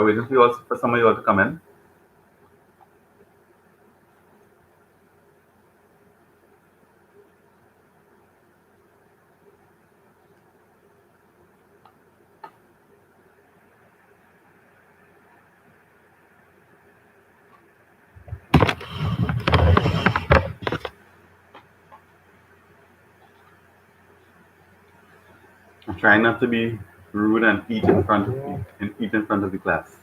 waiting for you all, for some of you all to come in. I'm trying not to be rude and eat in front of the class.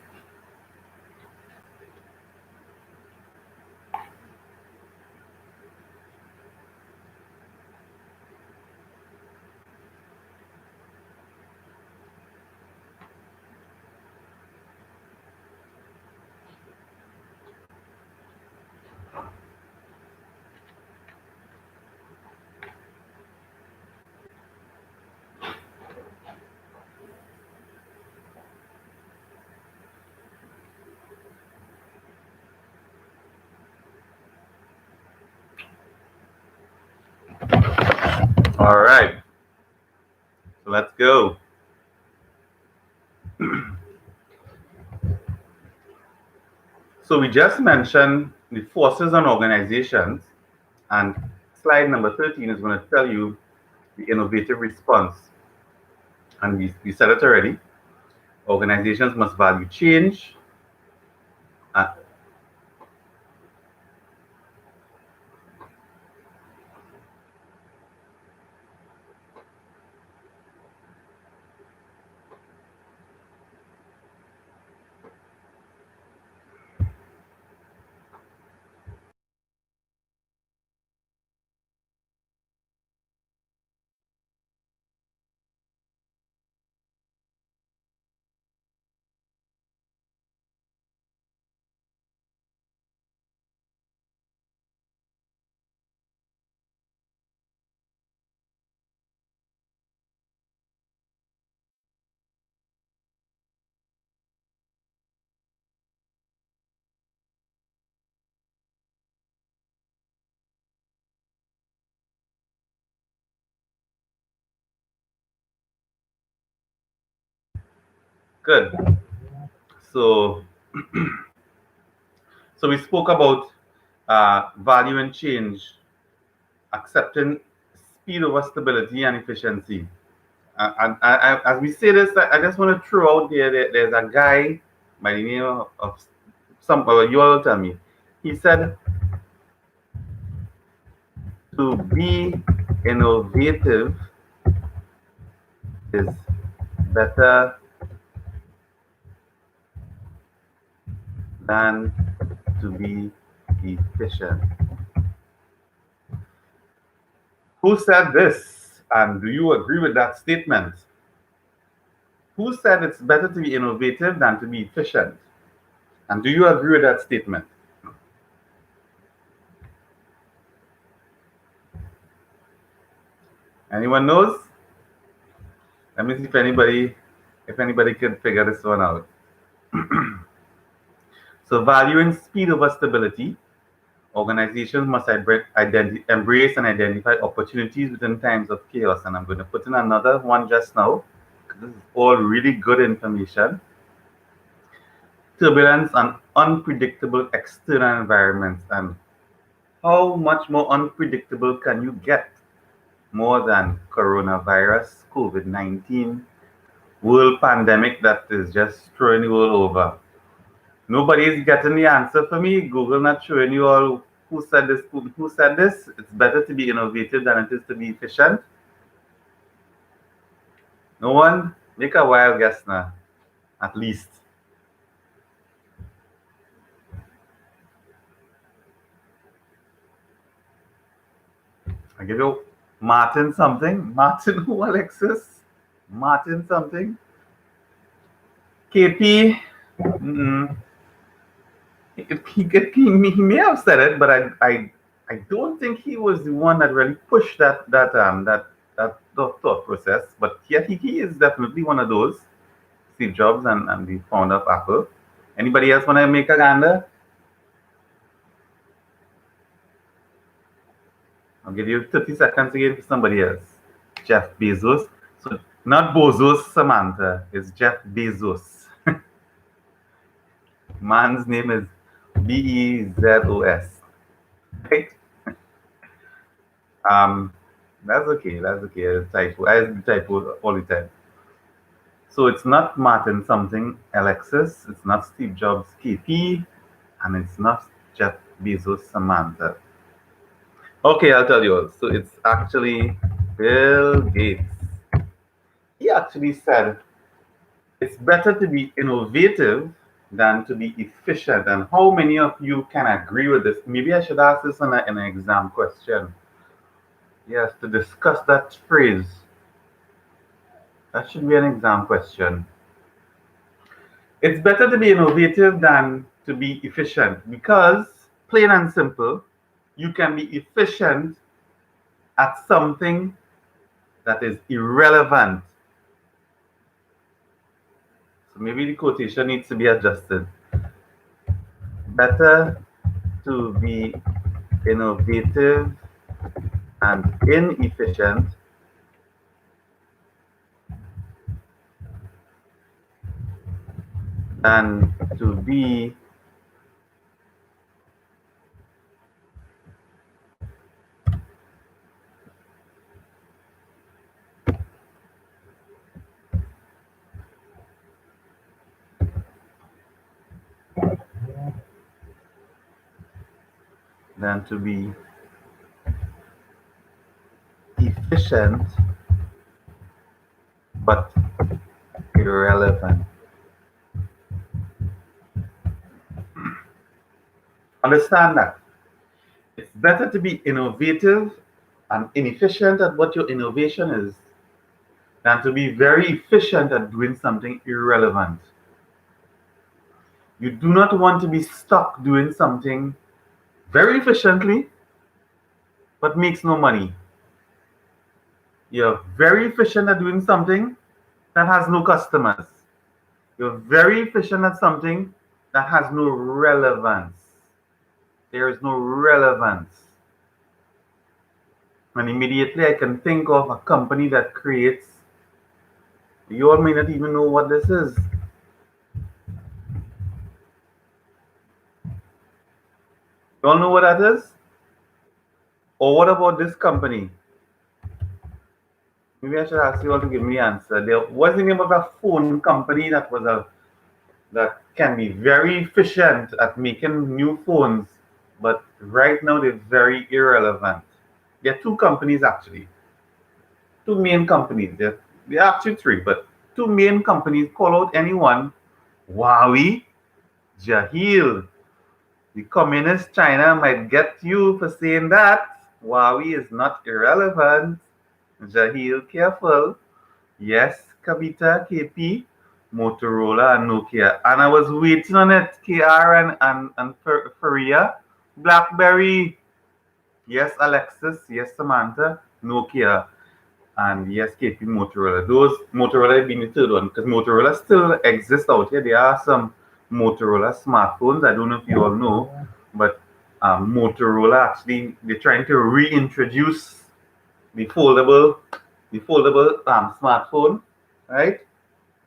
All right, so let's go. So we just mentioned the forces on organizations, and slide number 13 is going to tell you the innovative response. And we said it already. Organizations must value change. Uh, Good. So, so we spoke about value and change, accepting speed over stability and efficiency. As we say this, I just want to throw out there's a guy by the name of some, you all tell me. He said to be innovative is better than to be efficient. Who said this? And do you agree with that statement? Who said it's better to be innovative than to be efficient? And do you agree with that statement? Anyone knows? Let me see if anybody can figure this one out. So valuing speed over stability, organizations must embrace and identify opportunities within times of chaos. And I'm going to put in another one just now, because this is all really good information. Turbulence and unpredictable external environments. And how much more unpredictable can you get more than coronavirus, COVID-19, world pandemic that is just throwing you all over? Nobody is getting the answer for me. Google not showing you all who said this. Who said this? It's better to be innovative than it is to be efficient. No one? Make a wild guess now, at least. I give you Martin something. Martin who, Alexis? Martin something. KP. Mm-mm. He may have said it, but I don't think he was the one that really pushed that thought process. But yeah, he is definitely one of those. Steve Jobs and the founder of Apple. Anybody else want to make a gander? I'll give you 30 seconds again for somebody else. Jeff Bezos. So not Bozos Samantha, it's Jeff Bezos. Man's name is Bezos. Right? Um, that's okay. That's okay. It's typo. I typo all the time. So it's not Martin something Alexis. It's not Steve Jobs KP, and it's not Jeff Bezos Samantha. Okay, I'll tell you all. So it's actually Bill Gates. He actually said it's better to be innovative than to be efficient. And how many of you can agree with this? Maybe I should ask this in an exam question. Yes, to discuss that phrase. That should be an exam question. It's better to be innovative than to be efficient because, plain and simple, you can be efficient at something that is irrelevant. So maybe the quotation needs to be adjusted. Better to be innovative and inefficient than to be than to be efficient but irrelevant. Understand that. It's better to be innovative and inefficient at what your innovation is than to be very efficient at doing something irrelevant. You do not want to be stuck doing something very efficiently but makes no money. You're very efficient at doing something that has no customers. You're very efficient at something that has no relevance. There is no relevance. And immediately I can think of a company that creates, you all may not even know what this is. You all know what that is? Or what about this company? Maybe I should ask you all to give me an answer. There was the name of a phone company that can be very efficient at making new phones, but right now they're very irrelevant. There are two companies actually, two main companies. There are actually three, but two main companies. Call out anyone. Huawei, Jahil. The communist China might get you for saying that. Huawei is not irrelevant. Jahil, careful. Yes, Kavita, KP, Motorola, and Nokia. And I was waiting on it, KR and Faria. BlackBerry. Yes, Alexis. Yes, Samantha. Nokia. And yes, KP Motorola. Those Motorola have been the third one because Motorola still exists out here. There are some Motorola smartphones. I don't know if you all know, but Motorola actually they're trying to reintroduce the foldable smartphone, right?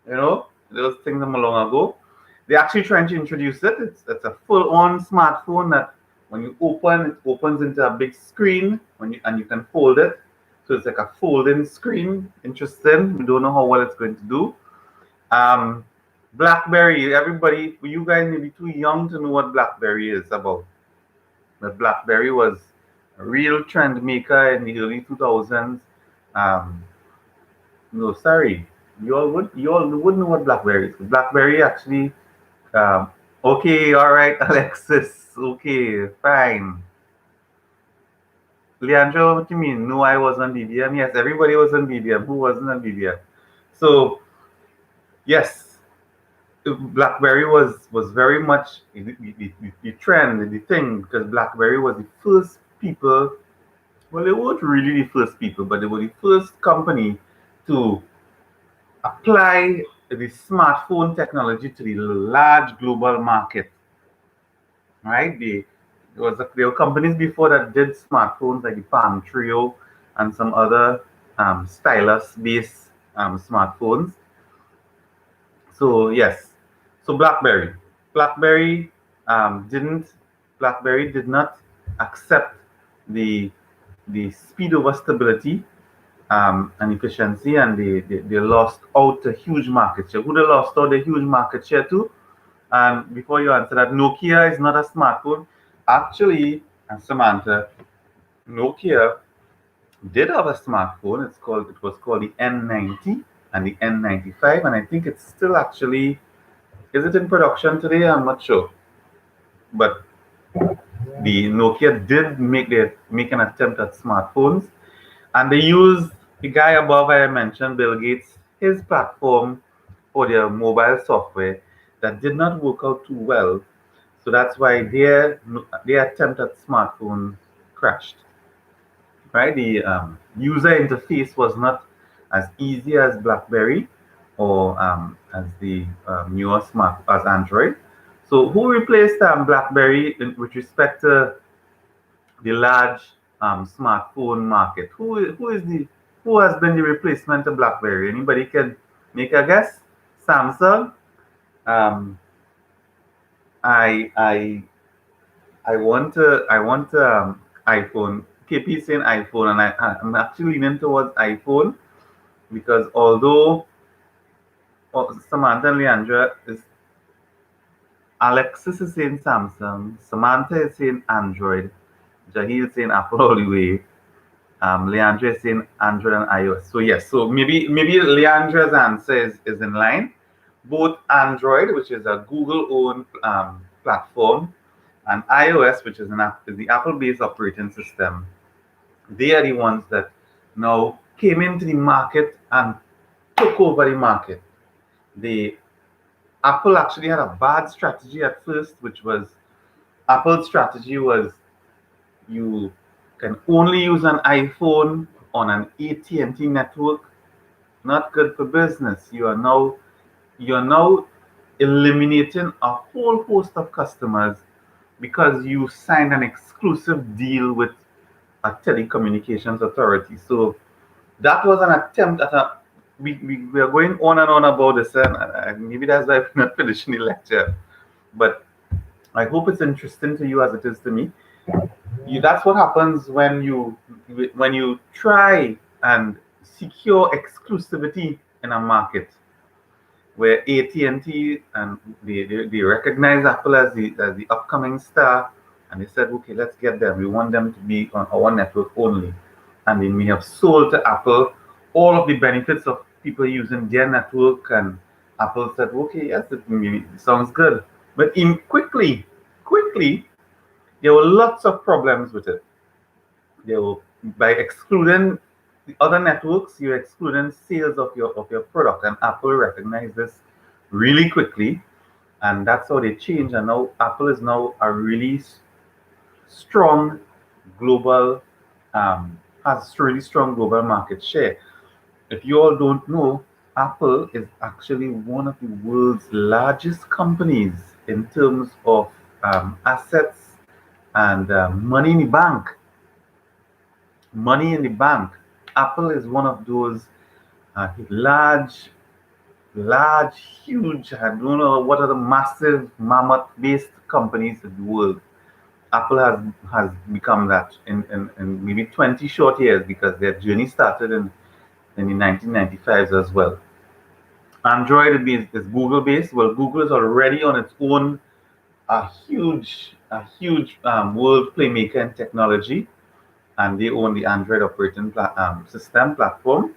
You know, those things from long ago. They're actually trying to introduce it. It's a full-on smartphone that when you open, it opens into a big screen and you can fold it. So it's like a folding screen. Interesting. We don't know how well it's going to do. Um, BlackBerry. Everybody, you guys may be too young to know what BlackBerry is about. But BlackBerry was a real trend maker in the early 2000s. Um, no, sorry, you all would know what BlackBerry is. BlackBerry actually. Um, okay, all right, Alexis. Okay, fine. Leandro, what do you mean? No, I was on BBM. Yes, everybody was on BBM. Who wasn't on BBM? So yes, BlackBerry was very much the trend, the thing, because BlackBerry was the first people. Well, they weren't really the first people, but they were the first company to apply the smartphone technology to the large global market. Right? There were companies before that did smartphones like the Palm Trio and some other stylus-based smartphones. So yes, so BlackBerry. BlackBerry didn't BlackBerry did not accept the speed over stability and efficiency, and they lost out a huge market share. Who they lost out a huge market share to? And before you answer that, Nokia is not a smartphone. Actually, and Samantha, Nokia did have a smartphone. It was called the N90 and the N95, and I think it's still actually, is it in production today? I'm not sure. But the Nokia did make an attempt at smartphones, and they used the guy above I mentioned, Bill Gates, his platform for their mobile software that did not work out too well. So that's why their attempt at smartphone crashed. Right? The user interface was not as easy as BlackBerry or as the newer smart as Android. So who replaced BlackBerry with respect to the large smartphone market? Who has been the replacement of BlackBerry? Anybody can make a guess? Samsung. Um, I I want iPhone. KP is saying iPhone, and I'm actually leaning towards iPhone because although Samantha and Leandra is Alexis is saying Samsung, Samantha is saying Android, Jahil is saying Apple all the way. Leandra is saying Android and iOS. So yes, so maybe Leandra's answer is in line. Both Android, which is a Google-owned platform, and iOS, which is the Apple-based operating system, they are the ones that now came into the market and took over the market. The Apple actually had a bad strategy at first, which was Apple's strategy was you can only use an iPhone on an AT&T network. Not good for business. You are now eliminating a whole host of customers because you signed an exclusive deal with a telecommunications authority. So that was an attempt at a. We are going on and on about this, and maybe that's why we're not finishing the lecture. But I hope it's interesting to you as it is to me. That's what happens when you try and secure exclusivity in a market where AT&T and T and they recognize Apple as the upcoming star, and they said, okay, let's get them. We want them to be on our network only, and they may have sold to Apple all of the benefits of people using their network, and Apple said, okay, yes, it sounds good, but quickly, there were lots of problems with it. By excluding the other networks, you're excluding sales of your product, and Apple recognized this really quickly, and that's how they changed. And now Apple is now a really strong global has really strong global market share. If you all don't know, Apple is actually one of the world's largest companies in terms of assets and money in the bank. Money in the bank. Apple is one of those large, huge, I don't know what are the massive mammoth-based companies in the world. Apple has become that in maybe 20 short years because their journey started in the 1995s as well. Android is Google based. Well, Google is already on its own a huge world playmaker in technology, and they own the Android operating system platform.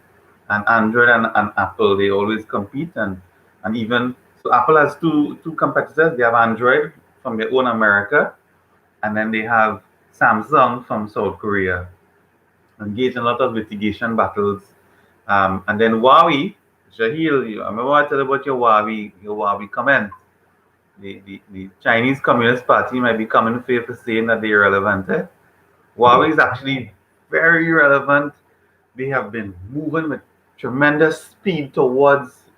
And Android and Apple, they always compete, and even so, Apple has two competitors. They have Android from their own America, and then they have Samsung from South Korea, engaged in a lot of litigation battles. And then Huawei, Shahil, I remember I told you about your Huawei comment. The Chinese Communist Party might be coming for saying that they're irrelevant. Huawei is actually very relevant. They have been moving with tremendous speed towards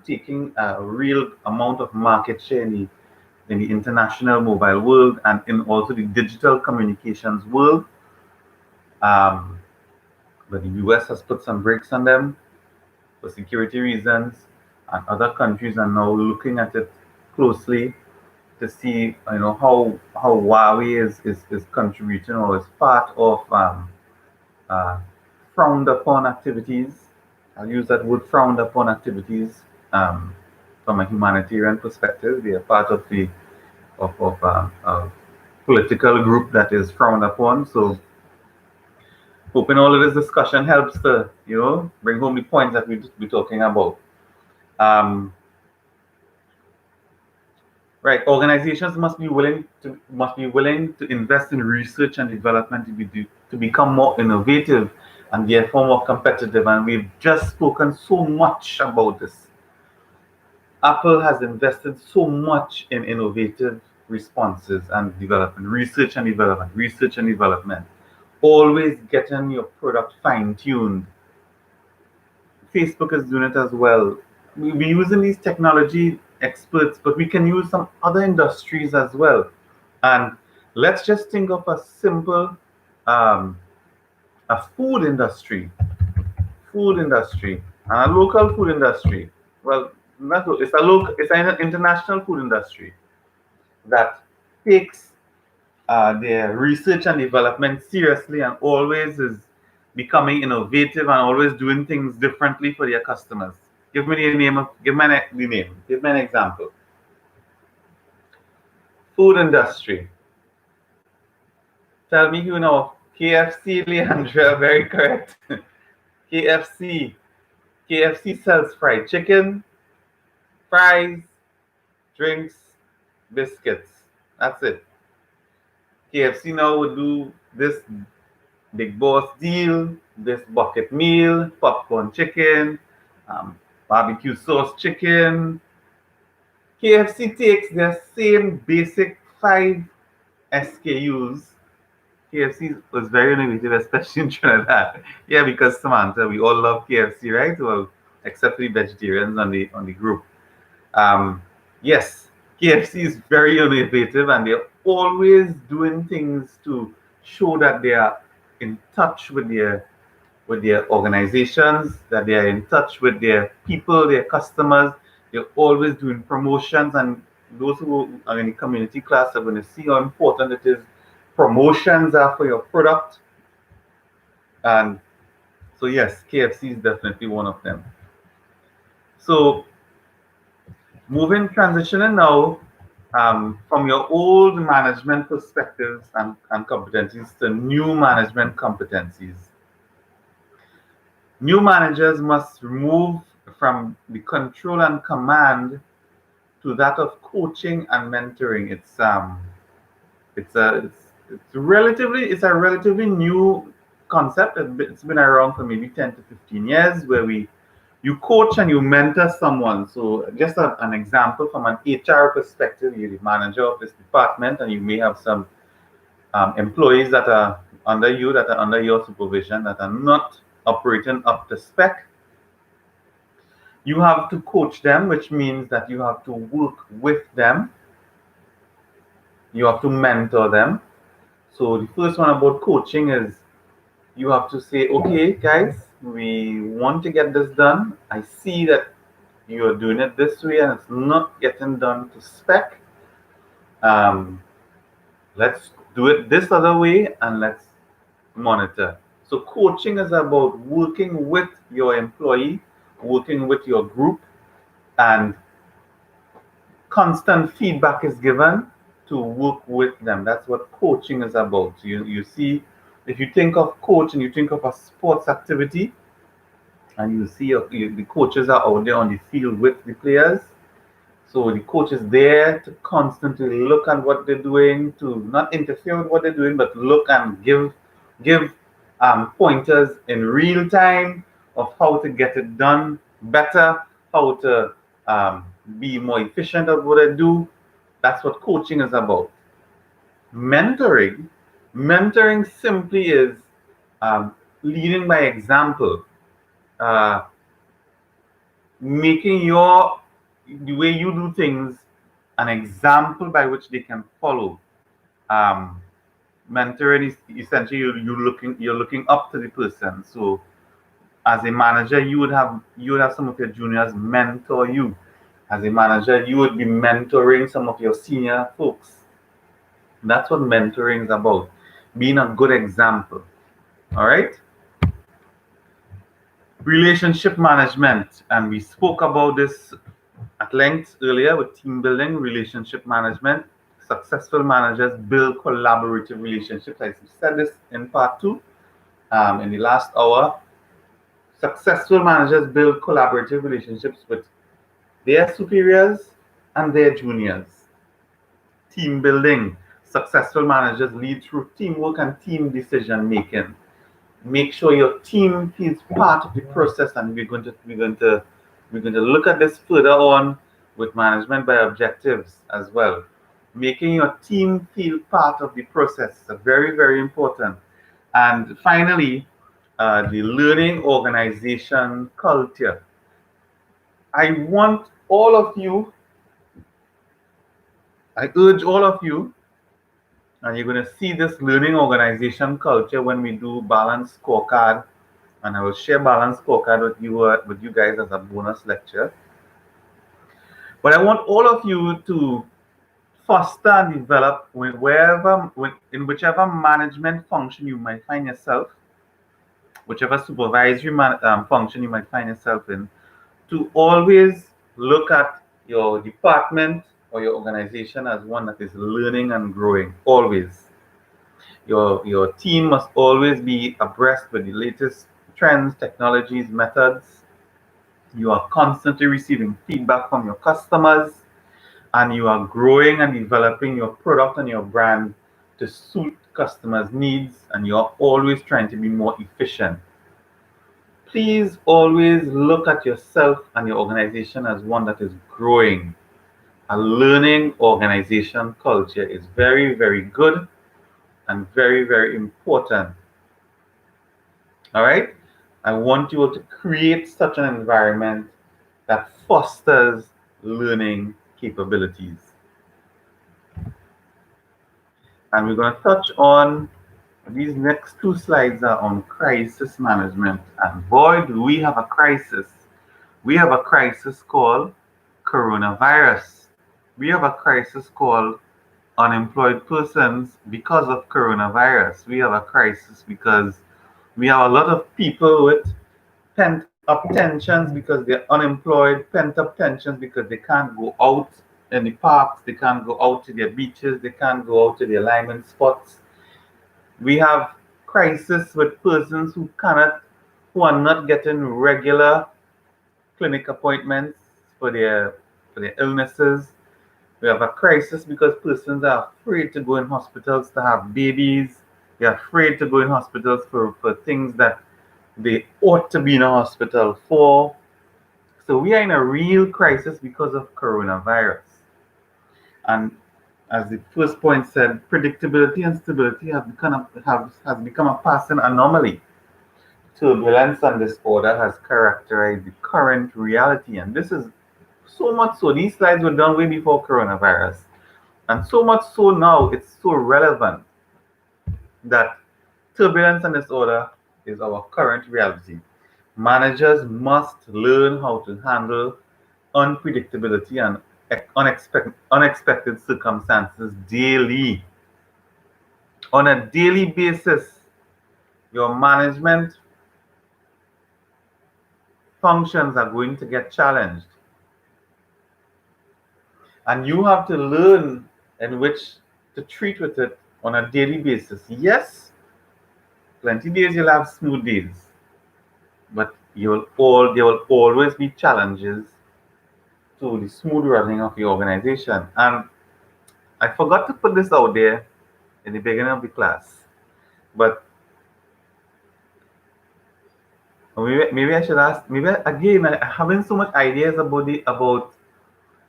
taking a real amount of market share in the international mobile world and in also the digital communications world. Um, but the US has put some brakes on them for security reasons, and other countries are now looking at it closely. to see how Huawei is contributing or is part of uh, frowned upon activities. I'll use that word frowned upon activities um, from a humanitarian perspective. They are part of the of a political group that is frowned upon. So hoping all of this discussion helps to bring home the points that we just be talking about. Um, right, organizations must be willing to invest in research and development to become more innovative and therefore more competitive. And we've just spoken so much about this. Apple has invested so much in innovative responses and development, research and development, always getting your product fine tuned. Facebook is doing it as well. We're using these technology experts, but we can use some other industries as well. And let's just think of a simple, um, a food industry, and a local food industry. Well, it's an international food industry that takes their research and development seriously and always is becoming innovative and always doing things differently for their customers. Give me the name of, give me the name, give me an example. Food industry. Tell me who know. KFC, Leandra, very correct. KFC. KFC sells fried chicken, fries, drinks, biscuits. That's it. KFC now would do this Big Boss deal, this bucket meal, popcorn chicken, barbecue sauce chicken. KFC takes their same basic 5 SKUs. KFC was very innovative, especially in Trinidad. Yeah, because Samantha, we all love KFC, right? Well, except for the vegetarians on the group. Um, yes, KFC is very innovative and they're always doing things to show that they are in touch with their organizations, that they are in touch with their people, their customers. They're always doing promotions, and those who are in the community class are going to see how important it is. Promotions are for your product, and so yes, KFC is definitely one of them. So transitioning now from your old management perspectives and competencies to new management competencies. New managers must move from the control and command to that of coaching and mentoring. It's a relatively new concept. It's been around for maybe 10 to 15 years where you coach and you mentor someone. So just an example from an HR perspective, you're the manager of this department and you may have some employees that are under you, that are under your supervision, that are not operating up to spec. You have to coach them, which means that you have to work with them. You have to mentor them. So the first one about coaching is you have to say, okay, guys, we want to get this done. I see that you're doing it this way and it's not getting done to spec. Let's do it this other way and let's monitor. So coaching is about working with your employee, working with your group, and constant feedback is given to work with them. That's what coaching is about. You see, if you think of coach and you think of a sports activity, and you see the coaches are out there on the field with the players. So the coach is there to constantly look at what they're doing, to not interfere with what they're doing, but look and give pointers in real time of how to get it done better, how to be more efficient at what they do. That's what coaching is about. Mentoring simply is leading by example, uh, making the way you do things an example by which they can follow. Um, Mentoring is essentially you're looking up to the person. So as a manager, you would have some of your juniors mentor you, As a manager, you would be mentoring some of your senior folks. That's what mentoring is about. Being a good example. All right. Relationship management. And we spoke about this at length earlier with team building, relationship management. Successful managers build collaborative relationships. I said this in part two in the last hour. Successful managers build collaborative relationships with their superiors and their juniors. Team building. Successful managers lead through teamwork and team decision making. Make sure your team feels part of the process, and we're going to look at this further on with management by objectives as well. Making your team feel part of the process is very, very important. And finally, the learning organization culture. I want all of you, I urge all of you, and you're going to see this learning organization culture when we do balance scorecard, and I will share balance scorecard with you guys as a bonus lecture. But I want all of you to foster and develop in whichever management function you might find yourself, whichever supervisory function you might find yourself in, to always look at your department or your organization as one that is learning and growing. Always. Your team must always be abreast with the latest trends, technologies, methods. You are constantly receiving feedback from your customers, and you are growing and developing your product and your brand to suit customers' needs, and you are always trying to be more efficient. Please always look at yourself and your organization as one that is growing. A learning organization culture is very, very good and very, very important. All right? I want you all to create such an environment that fosters learning capabilities. And we're going to touch on these next two slides are on crisis management. And boy, do we have a crisis. We have a crisis called coronavirus. We have a crisis called unemployed persons because of coronavirus. We have a crisis because we have a lot of people with pent up tensions because they're unemployed, pent up tensions because they can't go out in the parks, they can't go out to their beaches, they can't go out to their alignment spots. We have crisis with persons who are not getting regular clinic appointments for their illnesses. We have a crisis because persons are afraid to go in hospitals to have babies. They're afraid to go in hospitals for things that they ought to be in a hospital for. So we are in a real crisis because of coronavirus. And as the first point said, predictability and stability has become a passing anomaly. Turbulence and disorder has characterized the current reality. And this is so much so, these slides were done way before coronavirus. And so much so now, it's so relevant that turbulence and disorder is our current reality. Managers must learn how to handle unpredictability and unexpected circumstances daily. On a daily basis, your management functions are going to get challenged. And you have to learn in which to treat with it on a daily basis. Yes, plenty days you'll have smooth days, but there will always be challenges to the smooth running of the organization. And I forgot to put this out there in the beginning of the class, but maybe I should ask. Maybe again, I having so much ideas about.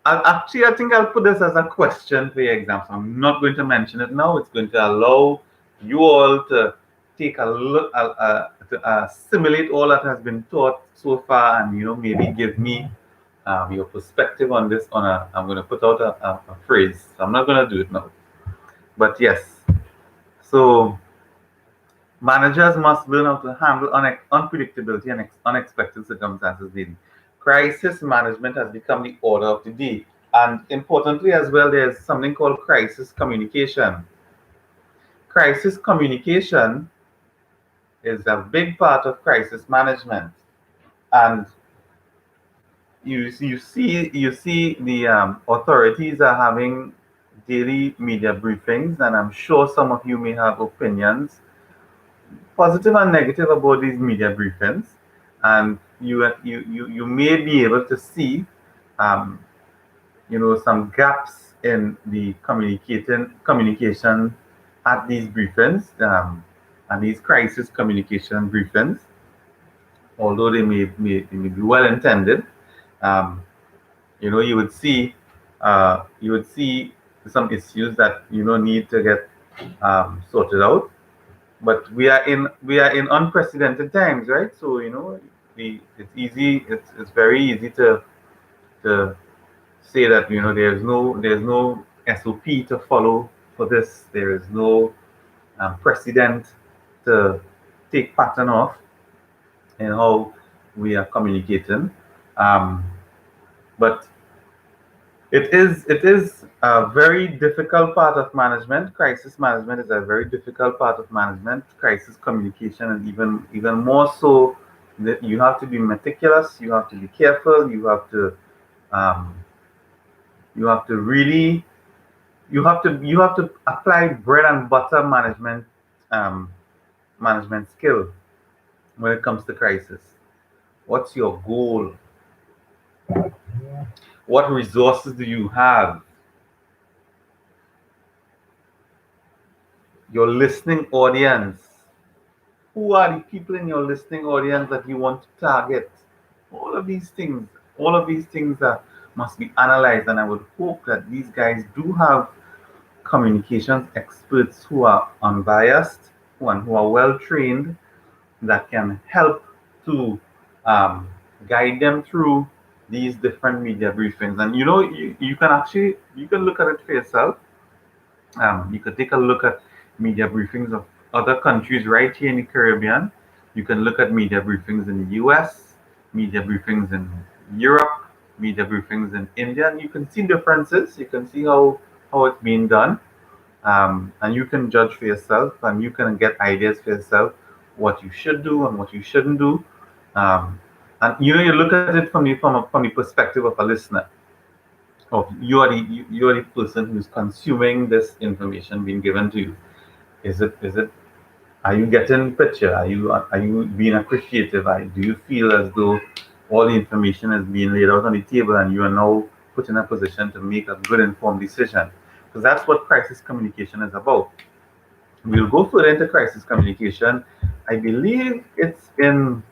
I think I'll put this as a question for your exam. So I'm not going to mention it now. It's going to allow you all to take a look, to assimilate all that has been taught so far, and maybe give me your perspective on this. I'm going to put out a phrase. So I'm not going to do it now. But yes, so managers must learn how to handle unpredictability and unexpected circumstances daily. Crisis management has become the order of the day. And importantly, as well, there's something called crisis communication. Crisis communication is a big part of crisis management. And you see the authorities are having daily media briefings, and I'm sure some of you may have opinions, positive and negative, about these media briefings, and you may be able to see um, some gaps in the communication at these briefings, and these crisis communication briefings, although they may be well intended. um, you would see some issues that need to get sorted out. But we are in unprecedented times, right? So it's very easy to say that there's no SOP to follow for this. There is no precedent to take pattern off in how we are communicating. Um, but it is a very difficult part of management. Crisis management is a very difficult part of management. Crisis communication, and even more so, that you have to be meticulous. You have to be careful. Um, really you have to apply bread and butter um, management skill when it comes to crisis. What's your goal? What resources do you have? Your listening audience. Who are the people in your listening audience that you want to target? All of these things, must be analyzed, and I would hope that these guys do have communications experts who are unbiased, who are well trained, that can help to um, guide them through these different media briefings. And you can look at it for yourself. You could take a look at media briefings of other countries right here in the Caribbean. You can look at media briefings in the US, media briefings in Europe, media briefings in India, and you can see differences. You can see how it's being done, and you can judge for yourself, and you can get ideas for yourself what you should do and what you shouldn't do. Um, and you look at it from the perspective of a listener. Of you are the person who's consuming this information being given to you. Is it are you getting picture? Are you being appreciative? Do you feel as though all the information is being laid out on the table, and you are now put in a position to make a good informed decision? Because that's what crisis communication is about. We'll go further into crisis communication. I believe it's in.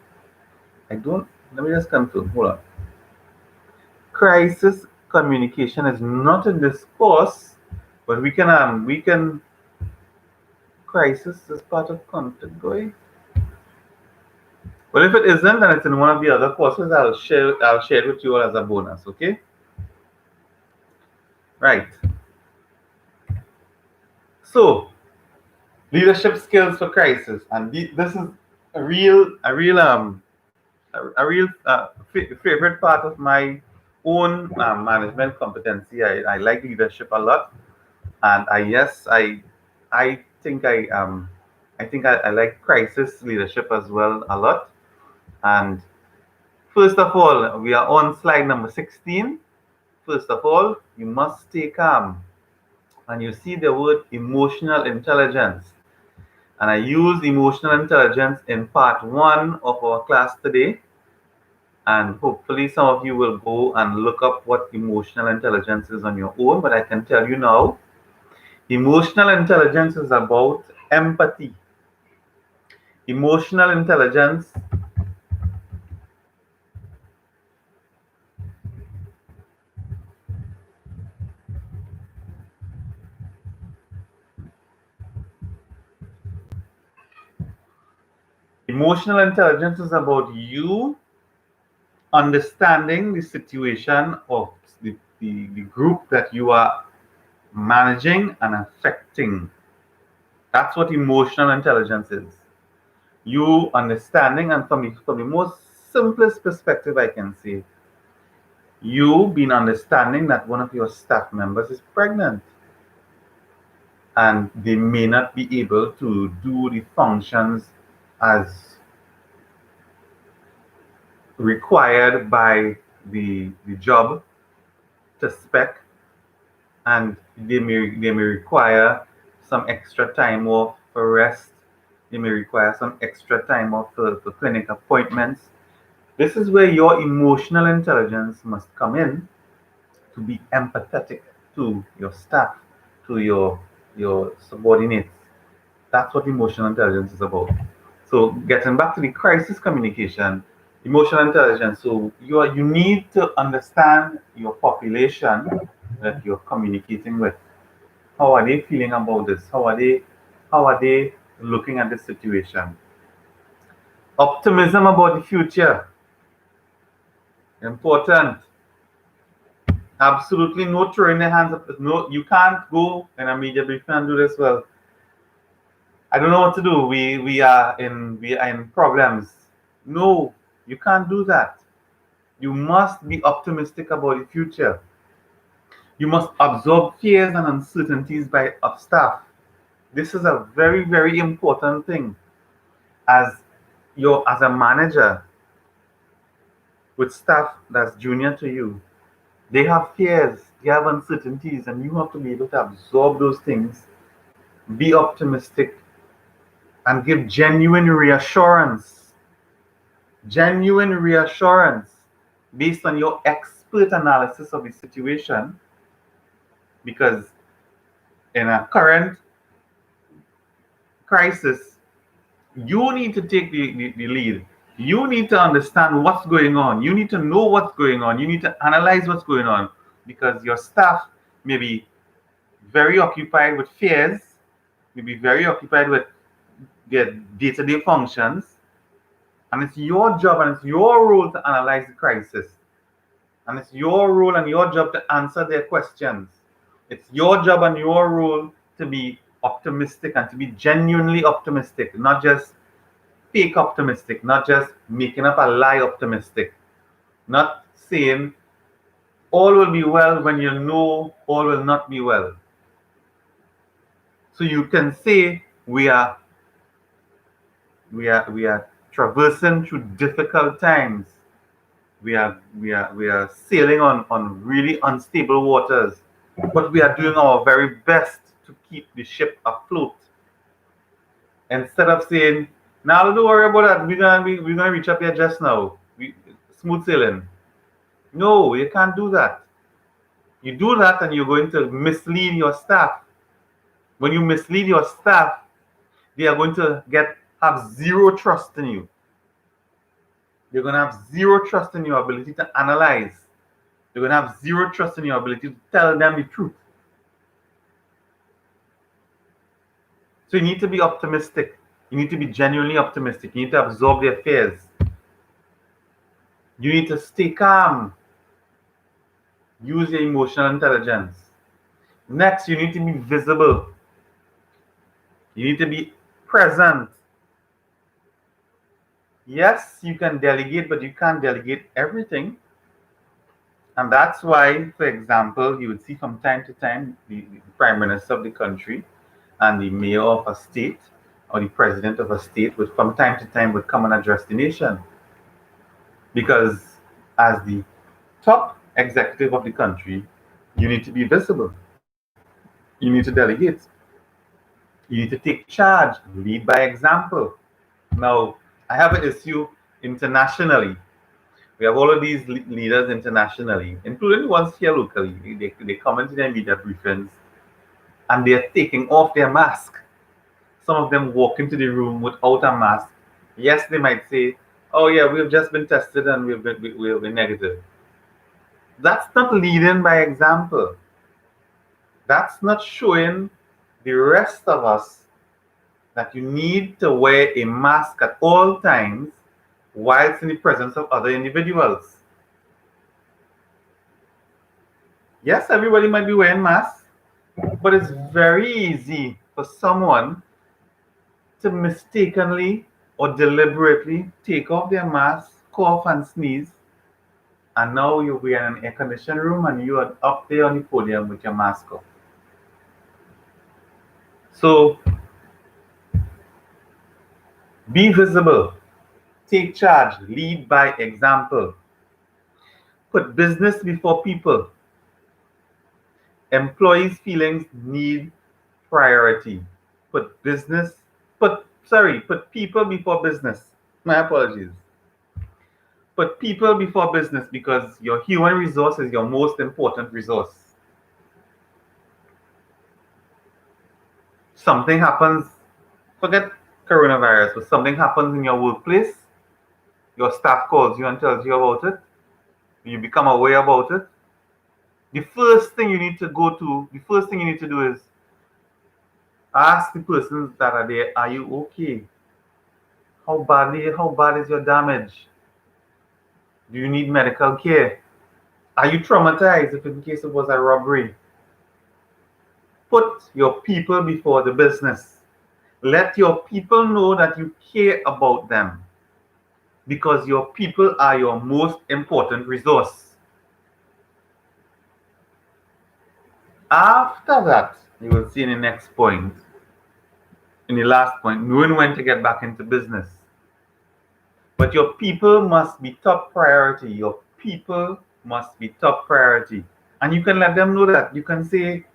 I don't. Let me just confirm. Hold on. Crisis communication is not in this course, but we can crisis is part of content, going. Well, if it isn't, then it's in one of the other courses. I'll share it with you all as a bonus. Okay. Right. So, leadership skills for crisis, and this is a real favorite part of my own management competency. I like leadership a lot, and I like crisis leadership as well a lot. And first of all, we are on slide number 16. First of all, you must stay calm, and you see the word emotional intelligence. And I used emotional intelligence in part one of our class today. And hopefully, some of you will go and look up what emotional intelligence is on your own. But I can tell you now, emotional intelligence is about empathy. Emotional intelligence Emotional intelligence is about you understanding the situation of the group that you are managing and affecting. That's what emotional intelligence is. You understanding, and from the most simplest perspective I can say, You been understanding that one of your staff members is pregnant and they may not be able to do the functions as required by the job to spec, and they may require some extra time off for rest. They may require some extra time off for clinic appointments. This is where your emotional intelligence must come in to be empathetic to your staff, to your subordinates. That's what emotional intelligence is about. So getting back to the crisis communication, emotional intelligence. So you need to understand your population that you're communicating with. How are they feeling about this? How are they looking at the situation? Optimism about the future. Important. Absolutely no throwing their hands up. No, you can't go in a media briefing and do this. Well, I don't know what to do. We are in problems. No, you can't do that. You must be optimistic about the future. You must absorb fears and uncertainties of staff. This is a very, very important thing. As as a manager with staff that's junior to you, they have fears, they have uncertainties, and you have to be able to absorb those things, be optimistic, and give genuine reassurance based on your expert analysis of the situation. Because in a current crisis, you need to take the lead. You need to understand what's going on. You need to know what's going on. You need to analyze what's going on, because your staff may be very occupied with fears, may be very occupied with their day-to-day functions, and it's your job and it's your role to analyze the crisis. And it's your role and your job to answer their questions. It's your job and your role to be optimistic and to be genuinely optimistic, not just fake optimistic, not just making up a lie optimistic, not saying all will be well when you know all will not be well. So you can say we are traversing through difficult times. We are sailing on really unstable waters, but we are doing our very best to keep the ship afloat. Instead of saying, "Now don't worry about that. We're gonna reach up here just now. Smooth sailing." No, you can't do that. You do that, and you're going to mislead your staff. When you mislead your staff, they are going to have zero trust in you. They're going to have zero trust in your ability to analyze. They're going to have zero trust in your ability to tell them the truth. So you need to be optimistic. You need to be genuinely optimistic. You need to absorb their fears. You need to stay calm. Use your emotional intelligence. Next, you need to be visible. You need to be present. Yes, you can delegate, but you can't delegate everything. And that's why, for example, you would see from time to time the prime minister of the country and the mayor of a state or the president of a state would from time to time would come and address the nation. Because as the top executive of the country, you need to be visible. You need to delegate. You need to take charge, lead by example. Now, I have an issue internationally. We have all of these leaders internationally, including the ones here locally. They come into their media briefings and they're taking off their mask. Some of them walk into the room without a mask. Yes, they might say, "Oh yeah, we've just been tested and we've been negative." That's not leading by example. That's not showing the rest of us that you need to wear a mask at all times whilst in the presence of other individuals. Yes, everybody might be wearing masks, but it's very easy for someone to mistakenly or deliberately take off their mask, cough and sneeze, And now you're in an air conditioned room and you are up there on the podium with your mask off. So be visible, take charge, lead by example, put business before people. Employees' feelings need priority. Put business, put people before business. My apologies. Put people before business because your human resource is your most important resource. Something happens, forget coronavirus, but something happens in your workplace, your staff calls you and tells you about it, you become aware about it. The first thing you need to go to, the first thing you need to do is ask the persons that are there, are you okay? How bad is your damage? Do you need medical care? Are you traumatized if in case it was a robbery? Put your people before the business. Let your people know that you care about them because your people are your most important resource. After that, you will see in the next point, in the last point, knowing when to get back into business. But your people must be top priority. Your people must be top priority. And you can let them know that. You can say,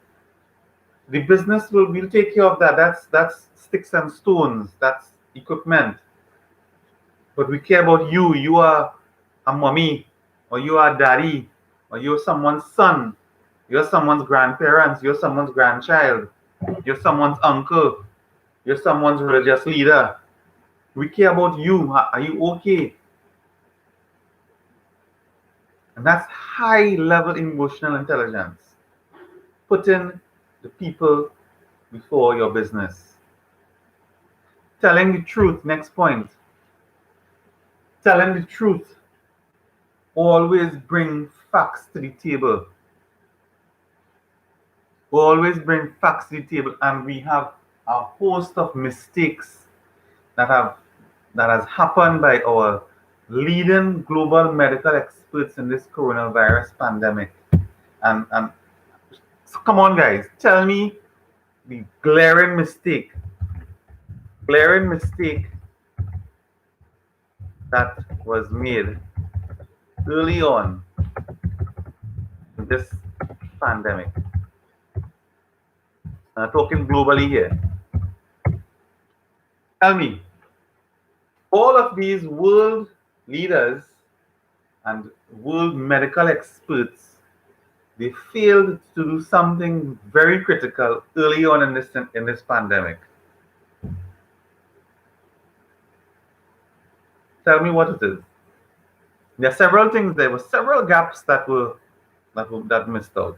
the business will take care of that. That's sticks and stones. That's equipment. But we care about you. You are a mommy, or you are a daddy, or you're someone's son. You're someone's grandparents. You're someone's grandchild. You're someone's uncle. You're someone's religious leader. We care about you. Are you okay? And that's high level emotional intelligence. Putting the people before your business. Telling the truth, next point. Telling the truth. Always bring facts to the table. Always bring facts to the table. And we have a host of mistakes that has happened by our leading global medical experts in this coronavirus pandemic. And so come on, guys, tell me the glaring mistake that was made early on in this pandemic. I'm talking globally here. Tell me, all of these world leaders and world medical experts, they failed to do something very critical early on in this pandemic. Tell me what it is. There are several things. There were several gaps that missed out.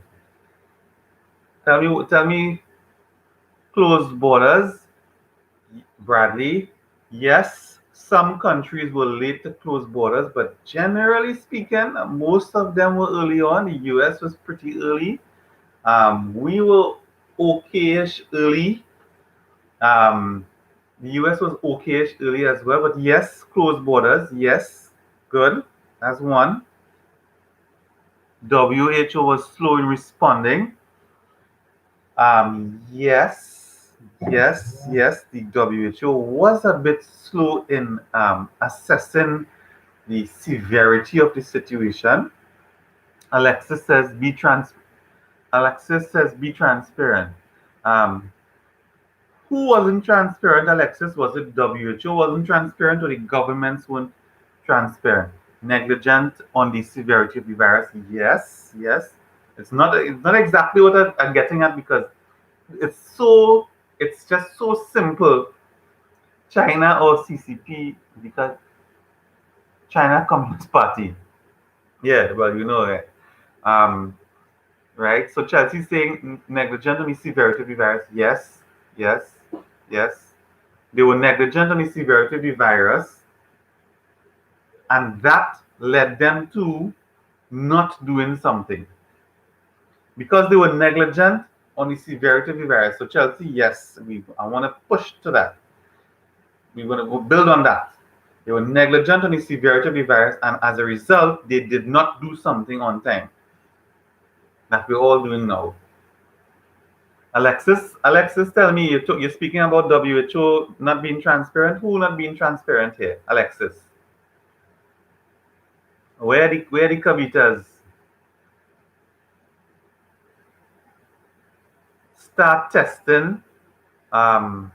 Tell me, closed borders, Bradley. Yes, some countries were late to close borders, but generally speaking, most of them were early on. The US was pretty early. We were okayish early. The US was okayish early as well, but yes, closed borders. Yes, good. That's one. WHO was slow in responding. Yes, yes. The WHO was a bit slow in assessing the severity of the situation. Alexis says, Alexis says, be transparent. Um, who wasn't transparent, Alexis? Was it WHO wasn't transparent or the governments weren't transparent? Negligent on the severity of the virus? Yes. It's not exactly what I'm getting at because it's just so simple. China or CCP because China Communist Party. Yeah, well, you know it. Right? So Chelsea's saying negligent on the severity of the virus. Yes. They were negligent on the severity of the virus, and that led them to not doing something. Because they were negligent on the severity of the virus. So Chelsea, yes, I want to push to that. We want to go build on that. They were negligent on the severity of the virus, and as a result, they did not do something on time that we're all doing now. Alexis, tell me, you're speaking about WHO not being transparent. Who not being transparent here? Alexis. Where the Kavitas? Start testing. All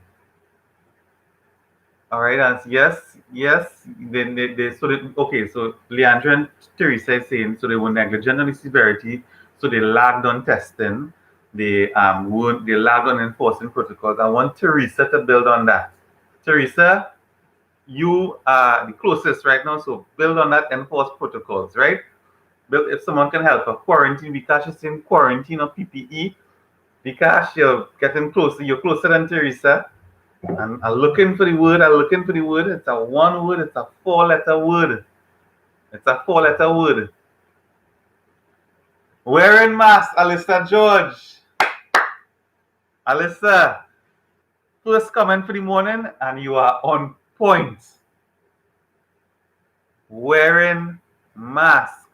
right, yes. Then okay. So Leandra and Teresa is saying so they were negligent on the severity, so they lagged on testing. They lagged on enforcing protocols. I want Teresa to build on that. Teresa, you are the closest right now, so build on that, enforce protocols, right? Build if someone can help her quarantine because she's in quarantine or PPE because you're getting closer. You're closer than Teresa. I'm looking for the word. I'm looking for the word. It's a one word. It's a four-letter word. It's a four-letter word. Wearing mask, Alyssa George. Alyssa, first comment for the morning, and you are on point. Wearing mask.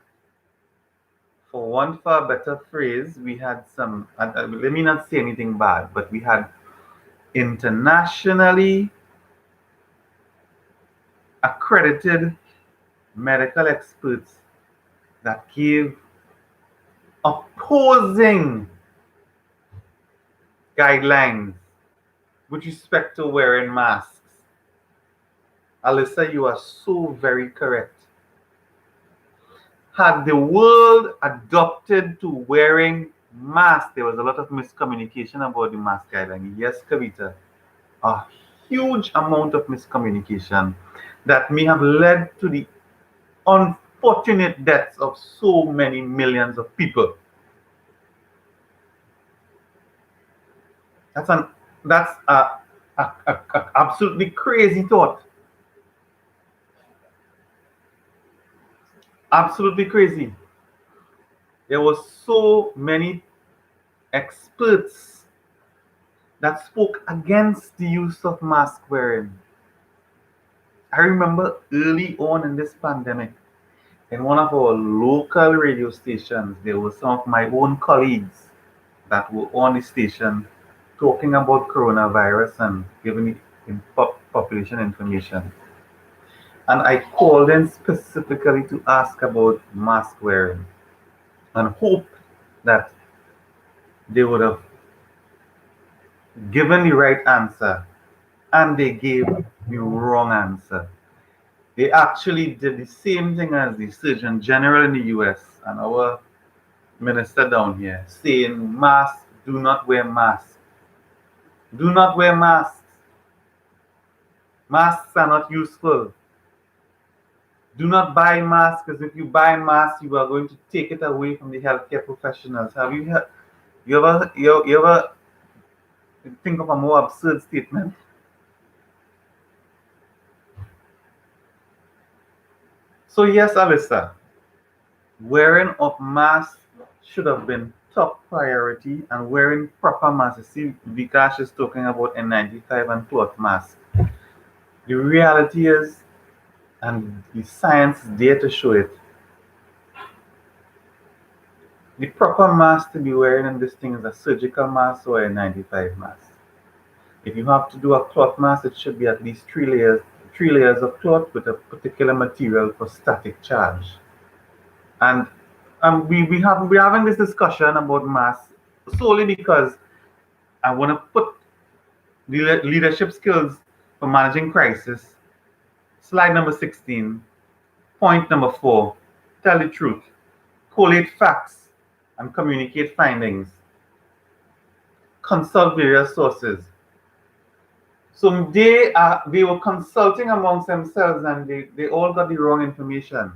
For want of a better phrase, we had some. Let me not say anything bad, but we had internationally accredited medical experts that gave opposing guidelines with respect to wearing masks. Alyssa, you are so very correct. Had the world adopted to wearing masks, there was a lot of miscommunication about the mask guideline. Yes, Kavita, a huge amount of miscommunication that may have led to the unfortunate deaths of so many millions of people. That's a absolutely crazy thought. Absolutely crazy. There were so many experts that spoke against the use of mask wearing. I remember early on in this pandemic, in one of our local radio stations, there were some of my own colleagues that were on the station talking about coronavirus and giving population information. And I called in specifically to ask about mask wearing and hope that they would have given the right answer, and they gave the wrong answer. They actually did the same thing as the Surgeon General in the US and our minister down here, saying masks, do not wear masks. Do not wear masks. Masks are not useful. Do not buy masks, because if you buy masks, you are going to take it away from the healthcare professionals. Have you heard, you ever think of a more absurd statement? So yes, Alyssa, wearing of masks should have been top priority, and wearing proper masks. See, Vikash is talking about N95 and cloth masks. The reality is, and the science is there to show it, the proper mask to be wearing in this thing is a surgical mask or a 95 mask. If you have to do a cloth mask, it should be at least three layers of cloth with a particular material for static charge. And we're having this discussion about masks solely because I want to put the leadership skills for managing crisis. Slide number 16, point number 4, tell the truth, collate facts, and communicate findings. Consult various sources. So they were consulting amongst themselves, and they all got the wrong information.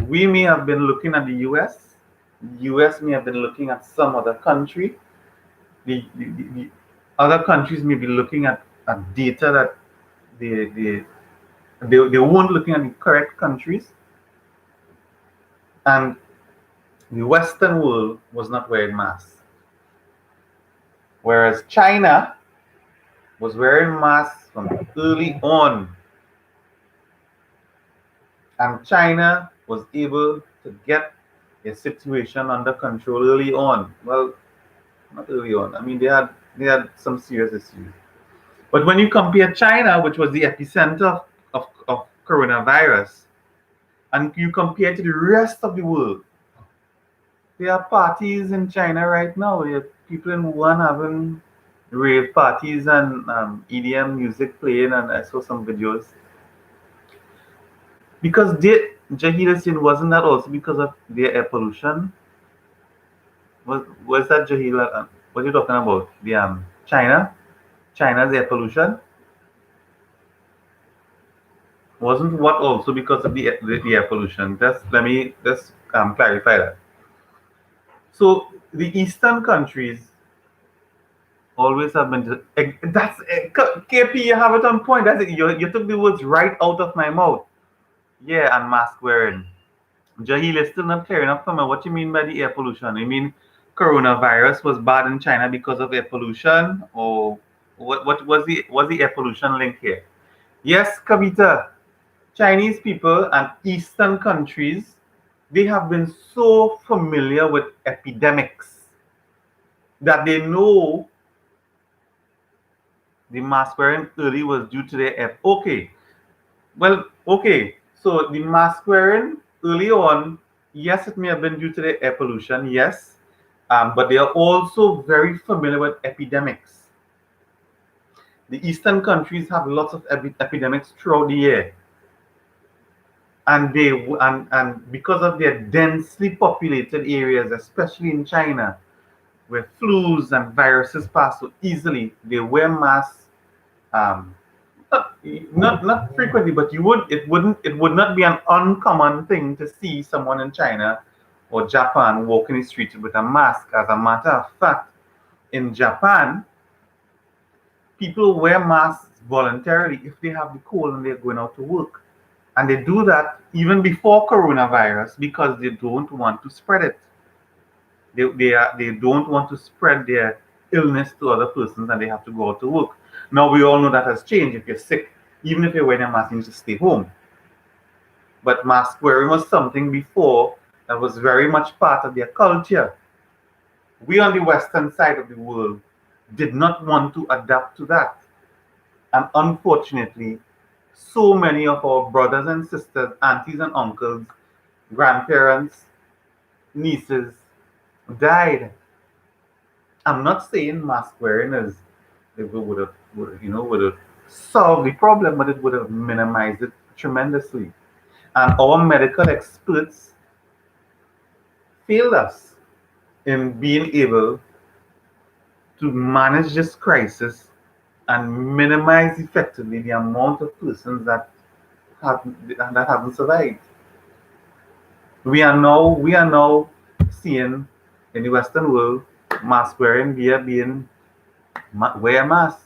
We may have been looking at the US. The US may have been looking at some other country. The other countries may be looking at data that they weren't looking at the correct countries. And the Western world was not wearing masks. Whereas China was wearing masks from early on, and China was able to get a situation under control early on. Well, not early on. I mean, they had some serious issues. But when you compare China, which was the epicenter of coronavirus, and you compare it to the rest of the world, there are parties in China right now. There are people in Wuhan having rave parties and EDM music playing, and I saw some videos. Because Jahida Sin, wasn't that also because of their air pollution? Was that Jahila? What are you talking about? The China? China's air pollution? Wasn't what also because of the air pollution? Let me just clarify that. So the eastern countries always have been. That's KP. You have it on point. That's it. You took the words right out of my mouth. Yeah, and mask wearing. Jahil is still not clear enough for me. What you mean by the air pollution? You mean coronavirus was bad in China because of air pollution, or what was the air pollution link here? Yes, Kavita. Chinese people and Eastern countries, they have been so familiar with epidemics that they know the mask wearing early was due to the okay. Well, okay. So the mask wearing early on, yes, it may have been due to the air pollution, yes, but they are also very familiar with epidemics. The Eastern countries have lots of epidemics throughout the year, and and because of their densely populated areas, especially in China, where flus and viruses pass so easily, they wear masks. Um, not frequently, but it would not be an uncommon thing to see someone in China or Japan walking the streets with a mask. As a matter of fact, in Japan, people wear masks voluntarily if they have the cold and they're going out to work. And they do that even before coronavirus because they don't want to spread it. They don't want to spread their illness to other persons and they have to go out to work. Now we all know that has changed. If you're sick, even if you're wearing a mask, you need to stay home. But mask wearing was something before that was very much part of their culture. We on the western side of the world did not want to adapt to that. And unfortunately, so many of our brothers and sisters, aunties and uncles, grandparents, nieces died. I'm not saying mask wearing is it would have solved the problem, but it would have minimized it tremendously. And our medical experts failed us in being able to manage this crisis and minimize effectively the amount of persons that haven't survived. We are now seeing in the Western world mask wearing via being wear masks.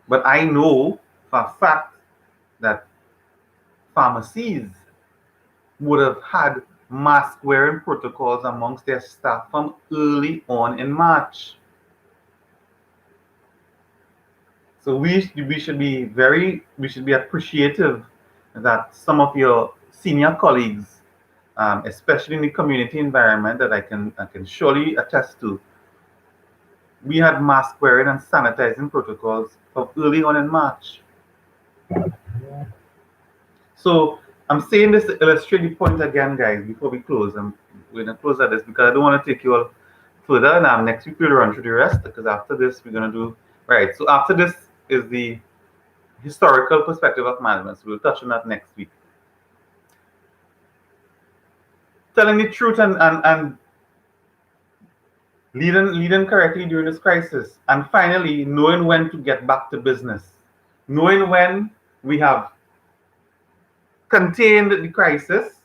But I know for a fact that pharmacies would have had mask wearing protocols amongst their staff from early on in March. So we should be appreciative that some of your senior colleagues, especially in the community environment that I can surely attest to, we had mask wearing and sanitizing protocols from early on in March. So I'm saying this to illustrate the point again, guys, before we close. We're gonna close at this because I don't want to take you all further. And next week we'll run through the rest because after this we're gonna do right. So after this is the historical perspective of management. So we'll touch on that next week. Telling the truth and leading correctly during this crisis. And finally, knowing when to get back to business. Knowing when we have contained the crisis,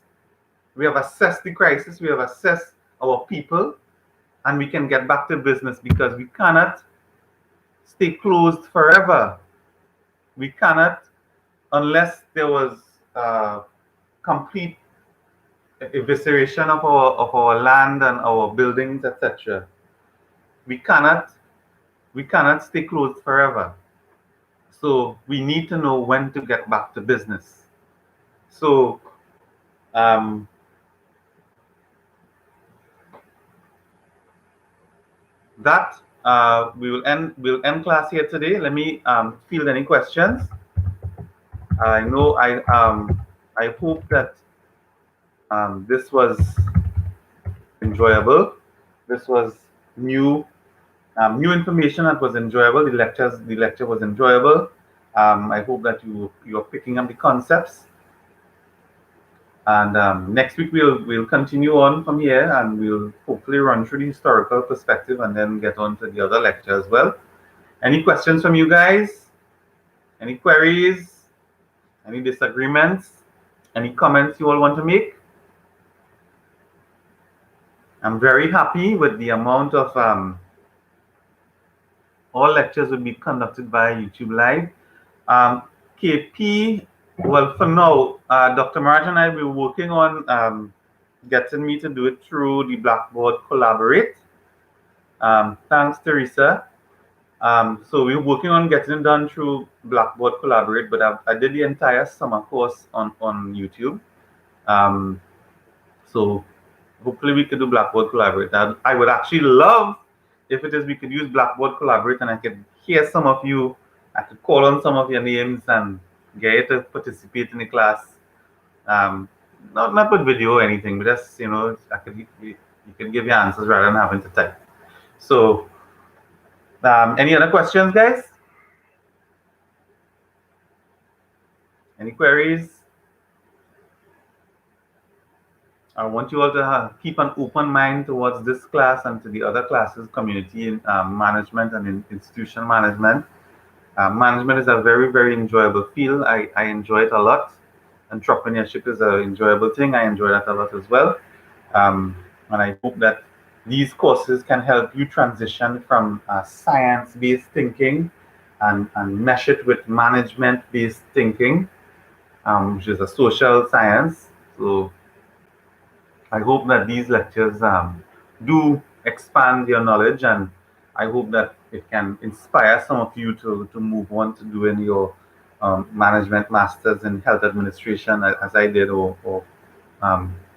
we have assessed the crisis, we have assessed our people, and we can get back to business because we cannot stay closed forever. We cannot, unless there was complete evisceration of our land and our buildings, etc. We cannot We cannot stay closed forever. So we need to know when to get back to business. So um, that we'll end class here today. Let me field any questions. I know I hope that this was enjoyable. This was new new information that was enjoyable. The lecture was enjoyable. I hope that you're picking up the concepts. And next week we'll continue on from here, and we'll hopefully run through the historical perspective and then get on to the other lecture as well. Any questions from you guys? Any queries? Any disagreements? Any comments you all want to make? I'm very happy with the amount of all lectures will be conducted by YouTube Live. KP, well, for now, Dr. Martin and I will be working on getting me to do it through the Blackboard Collaborate. Thanks, Teresa. So we're working on getting it done through Blackboard Collaborate, but I did the entire summer course on YouTube. So hopefully we could do Blackboard Collaborate. I would actually love if it is we could use Blackboard Collaborate and I could hear some of you. I could call on some of your names and get you to participate in the class. Not with video or anything, but just you could give your answers rather than having to type. So any other questions, guys? Any queries? I want you all to keep an open mind towards this class and to the other classes, community management and institutional management. Management is a very, very enjoyable field. I enjoy it a lot. Entrepreneurship is an enjoyable thing. I enjoy that a lot as well. And I hope that these courses can help you transition from science-based thinking and mesh it with management-based thinking, which is a social science. So I hope that these lectures do expand your knowledge, and I hope that it can inspire some of you to move on to doing your management masters in health administration, as I did, or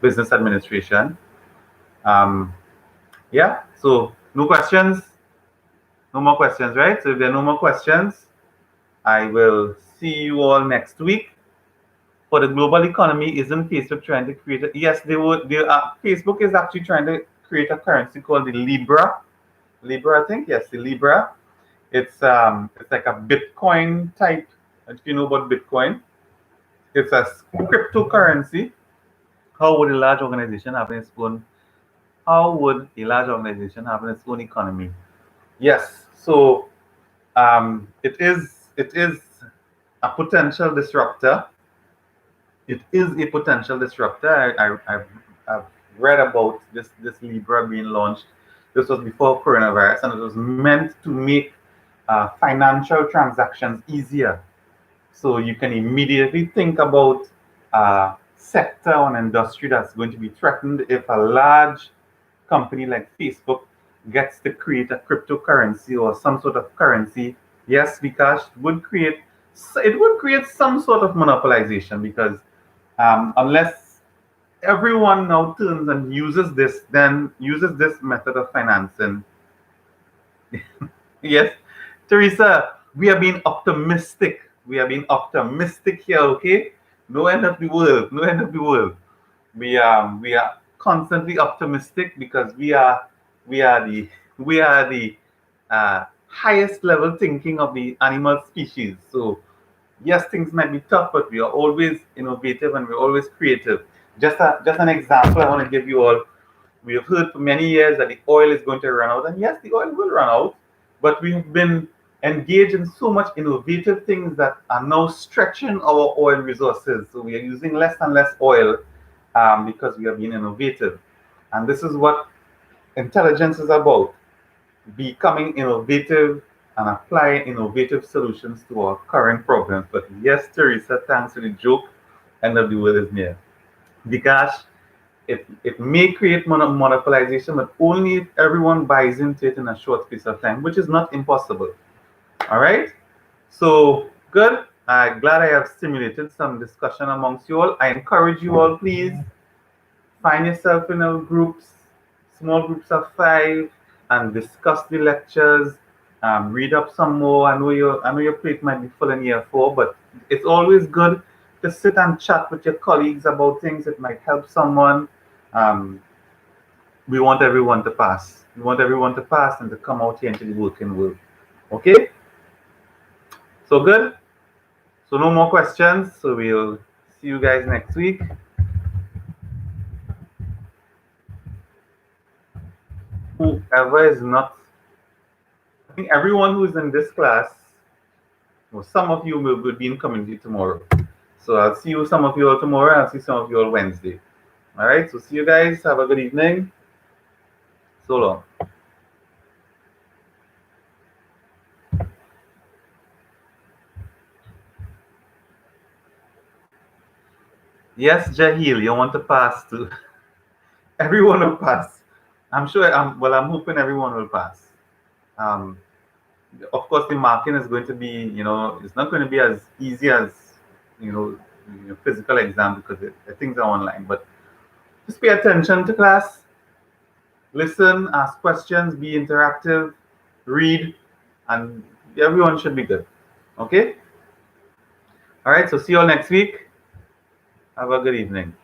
business administration. Yeah, so no questions? No more questions, right? So if there are no more questions, I will see you all next week. For the global economy, isn't Facebook trying to create a, yes, Facebook is actually trying to create a currency called the Libra. Libra, I think, yes, the Libra. It's like a Bitcoin type. If you know about Bitcoin, it's a cryptocurrency. How would a large organization have its own? How would a large organization have its own economy? Yes, so it is a potential disruptor. It is a potential disruptor. I've read about this Libra being launched. This was before coronavirus, and it was meant to make financial transactions easier. So you can immediately think about a sector or an industry that's going to be threatened if a large company like Facebook gets to create a cryptocurrency or some sort of currency. Yes, because it would create some sort of monopolization, because unless everyone now turns and uses this method of financing. Yes, Teresa, we are being optimistic. We are being optimistic here, okay? No end of the world. No end of the world. We are constantly optimistic because we are the highest level thinking of the animal species. So yes, things might be tough, but we are always innovative and we're always creative. Just an example I want to give you all. We have heard for many years that the oil is going to run out, and yes, the oil will run out, but we have been engaged in so much innovative things that are now stretching our oil resources. So we are using less and less oil because we are being innovative. And this is what intelligence is about: becoming innovative and apply innovative solutions to our current problems. But yes, Teresa, thanks for the joke. End of the world is near. Vikash, It may create monopolization, but only if everyone buys into it in a short space of time, which is not impossible. All right. So good. I'm glad I have stimulated some discussion amongst you all. I encourage you all, please find yourself in a groups, small groups of five, and discuss the lectures. Read up some more. I know your plate might be full in year four, but it's always good to sit and chat with your colleagues about things that might help someone. Um, we want everyone to pass. We want everyone to pass and to come out here into the working world. Okay? So good. So no more questions. So we'll see you guys next week. Whoever is not, I think everyone who's in this class, well, some of you will be in community tomorrow. So I'll see you, some of you all tomorrow. I'll see some of you all Wednesday. All right. So see you guys. Have a good evening. So long. Yes, Jahil, you want to pass too. Everyone will pass. I'm sure. I'm hoping everyone will pass. Um, of course, the marking is going to be, it's not going to be as easy as, you know, physical exam because the things are online. But just pay attention to class, listen, ask questions, be interactive, read, and everyone should be good. Okay? All right. So see you all next week. Have a good evening.